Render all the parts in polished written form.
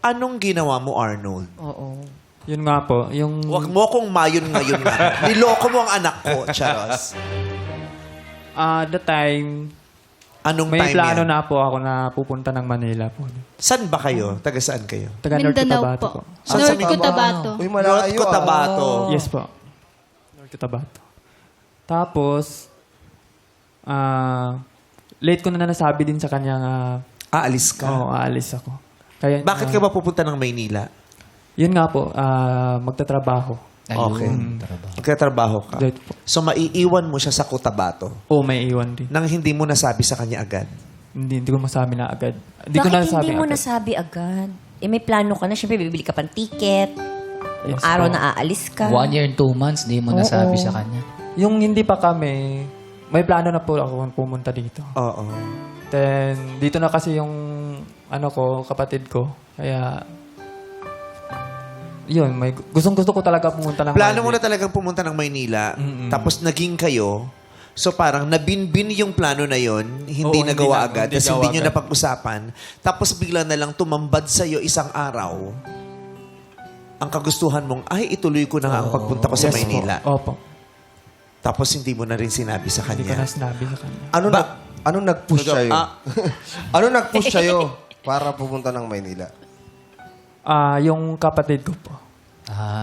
Anong ginawa mo, Arnold? Oo. Yun nga po, yung... Huwag mo kong mayon ngayon nga. Niloko mo ang anak ko, Charos. The time, Anong may time plano yan? na po ako na pupunta ng Manila po. Saan ba kayo? Taga saan kayo? Taga North Mindanao Cotabato po. po. Saan North sa Mindanao? Cotabato. Uy, North malayo. Cotabato. Yes po. North Cotabato. Tapos, late ko na nasabi din sa kanya nga, Aalis ka? aalis ako. Kaya, Bakit ka ba pupunta ng Maynila? Yun nga po, magtatrabaho. Okay. Magkatrabaho ka. Right po. So, maiiwan mo siya sa Cotabato May iwan din. nang hindi mo nasabi sa kanya agad. Hindi ko masabi na agad. Hindi ko Bakit nasabi hindi mo agad. nasabi agad? May plano ka na. Siyempre, bibili ka pang ticket. Yes Araw po. na aalis ka. 1 year and 2 months, di mo nasabi sa kanya. Yung hindi pa kami, may plano na po ako pumunta dito. Oo. Then, dito na kasi yung kapatid ko. Kaya, yun, gustong-gusto ko talaga pumunta ng Plano mo na Maldives. talagang pumunta ng Maynila, tapos naging kayo, so parang nabinbin yung plano na yon, hindi Oo, nagawa hindi agad, hindi tapos gawa hindi nyo agad. napag-usapan, tapos bigla na lang tumambad sa'yo isang araw, ang kagustuhan mong, ay, ituloy ko na nga ang pagpunta ko sa Yes po. Maynila. Opo. Tapos hindi mo na rin sinabi sa Hindi ko na kanya. sinabi sa kanya. Ano nag-push sa'yo? Ah. Ano nag-push sa'yo para pupunta ng Maynila? Yung kapatid ko po.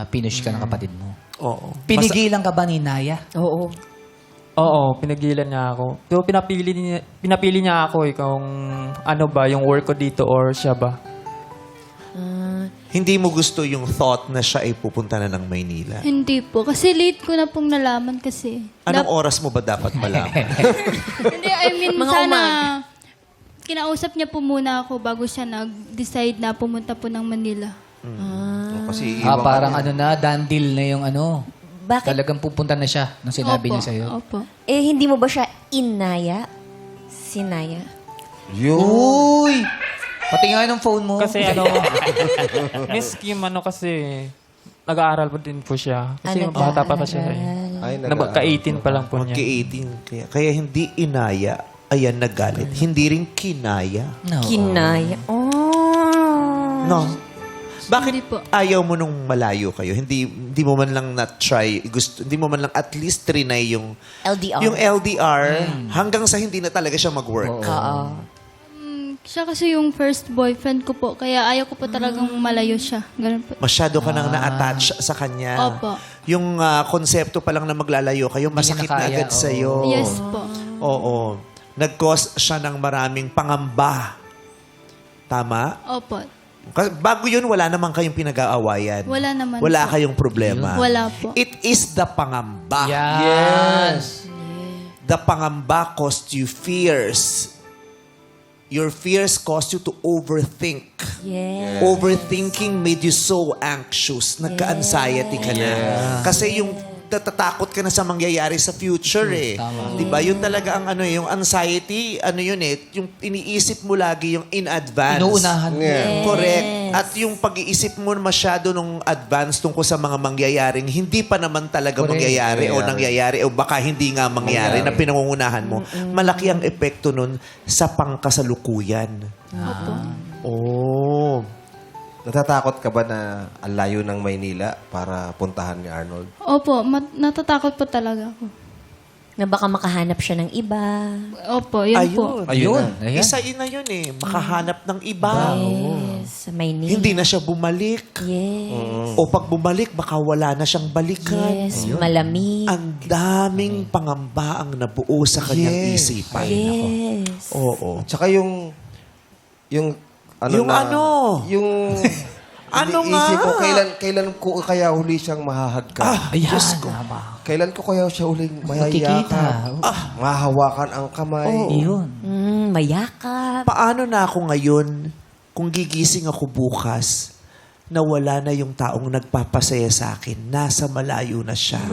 Pinush ka ng kapatid mo. Oo. Pinigilan ka ba ni Naya? Oo. Oo, pinagilan niya ako. So, pinapili niya ako kung ano ba, yung work ko dito or siya ba. Hindi mo gusto yung thought na siya ay pupunta na ng Maynila. Hindi po. Kasi late ko na pong nalaman kasi. Anong oras mo ba dapat malaman? Hindi, I mean, Mga sana kinausap niya po muna ako bago siya nag-decide na pumunta po ng Manila. Kasi iiwan Parang ka niya. done deal na yung Bakit? Talagang pupunta na siya nung sinabi Opo, niya sa'yo. Opo. Hindi mo ba siya inaya? Sinaya? Uy! Pati nga ng phone mo. Kasi Miss Kim, kasi, nag-aaral pa din po siya. Kasi bata pa siya. Ay, Ka-18 pa lang po niya. Magki-18. Kaya hindi inaya, ayan nagalit. Hindi rin kinaya. No. Kinaya. Oh. No. Bakit Hindi po. ayaw mo nung malayo kayo? Hindi mo man lang na-try, hindi mo man lang at least trinay yung LDR. yung LDR hanggang sa hindi na talaga siya mag-work. Oo. Siya kasi yung first boyfriend ko po. Kaya ayaw ko po talagang malayo siya. Ganun po. Masyado ka nang na-attach sa kanya. Opo. Yung konsepto pa lang na maglalayo kayo, masakit niya na kaya, agad sa'yo. Yes po. Oo. Nag-cause siya ng maraming pangamba. Tama? Opo. Bago yun, wala naman kayong pinag-aawayan. Wala naman Wala po. kayong problema. Wala po. It is the pangamba. Yes. The pangamba caused you fears. Your fears caused you to overthink. Yes. Overthinking made you so anxious. Nagka-anxiety ka na. Kasi yung natatakot ka na sa mangyayari sa future eh. Tama. Diba? Yun talaga ang yung anxiety, yung iniisip mo lagi yung in advance. Inuunahan mo. Correct. At yung pag-iisip mo masyado nung advance tungkol sa mga mangyayaring hindi pa naman talaga Correct. mangyayari o nangyayari o baka hindi nga mangyari na pinangungunahan mo. Malaki ang epekto nun sa pangkasalukuyan. Opo. Oh. Natatakot ka ba na ang layo ng Maynila para puntahan ni Arnold? Opo. Natatakot po talaga ako. Na baka makahanap siya ng iba. Opo, yun po. Ayun. Ayan. Isa na yun eh. Makahanap ng iba. Yes. Sa Maynila. Hindi na siya bumalik. Yes. O pag bumalik, baka wala na siyang balikan. Yes. Malamig. Ang daming pangamba ang nabuo sa kanyang Yes. isipan. Yes. Oo. Tsaka yung Yung ano? Yung Ano iniisip nga? ko, kailan ko kaya huli siyang mahahadka? Ayan. Kailan ko kaya siya uling Makikita. mayayakap? Mahahawakan ang kamay? Yun. Mayakap. Paano na ako ngayon kung gigising ako bukas na wala na yung taong nagpapasaya sa akin? Nasa malayo na siya.